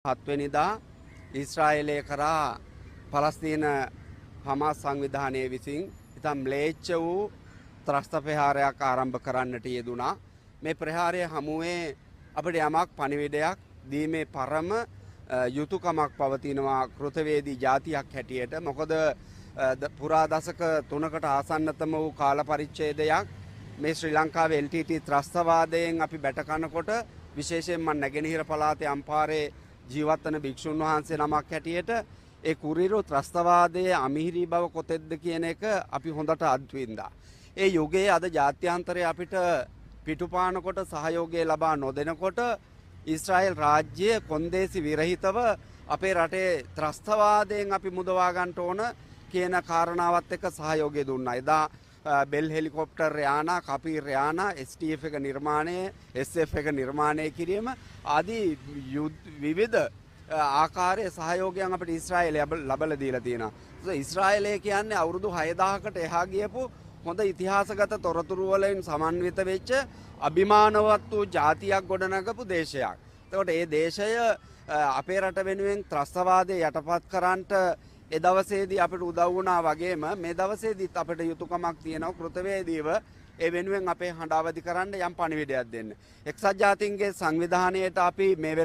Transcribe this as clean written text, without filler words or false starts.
7 වෙනිදා ඊශ්‍රායලය කරා පලස්තීන හමාස් සංවිධානයේ විසින් ඉතා ම්ලේච්ඡ වූ ත්‍රස්ත ප්‍රහාරයක් ආරම්භ කරන්නට යෙදුණා. මේ ප්‍රහාරය හමුවේ අපිට යමක් පණිවිඩයක් දීමේ පරම යුතුයකමක් පවතිනවා කෘතවේදී ජාතියක් හැටියට. මොකද පුරා දශක 3කට ආසන්නතම වූ කාල පරිච්ඡේදයක් මේ ශ්‍රී ලංකාවේ LTT ත්‍රස්තවාදයෙන් අපි බැට කනකොට විශේෂයෙන්ම නැගෙනහිර පළාතේ අම්පාරේ ජීවත් වන භික්ෂුන් වහන්සේ නමක් හැටියට ඒ කුරිරු ත්‍රස්තවාදයේ අමිහිරි බව කොතෙක්ද කියන එක අපි හොඳට අත්විඳා. ඒ යුගයේ අද ජාත්‍යන්තරය අපිට පිටුපානකොට සහයෝගය ලබා නොදෙනකොට ඊශ්‍රායල් රාජ්‍ය කොන්දේසි විරහිතව අපේ රටේ ත්‍රස්තවාදයෙන් අපි මුදවා ගන්න ඕන කියන කාරණාවත් එක්ක සහයෝගය දුන්නා. එදා බෙල් හෙලිකොප්ටර් යානා, කපීර් යානා, STF එක නිර්මාණය, SF එක නිර්මාණය කිරීම ආදී විවිධ ආකාරයේ සහයෝගයන් අපිට ඊශ්‍රායලය ලබලා දීලා තියෙනවා. ඊශ්‍රායලය කියන්නේ අවුරුදු 6000කට එහා ගියපු හොඳ ඉතිහාසගත තොරතුරු වලින් සමන්විත වෙච්ච අභිමානවත් වූ ජාතියක් ගොඩනගපු දේශයක්. එතකොට මේ දේශය අපේ රට වෙනුවෙන් ත්‍රස්තවාදයේ යටපත් කරන්නට ඒ දවසේදී අපිට උදව් වුණා වගේම මේ දවසේදීත් අපිට යුතුයකමක් තියෙනවා කෘතවේදීව ඒ වෙනුවෙන් අපේ හඬ අවදි කරන්න යම් පණිවිඩයක් දෙන්න. එක්සත් ජාතීන්ගේ සංවිධානයේට අපි මේ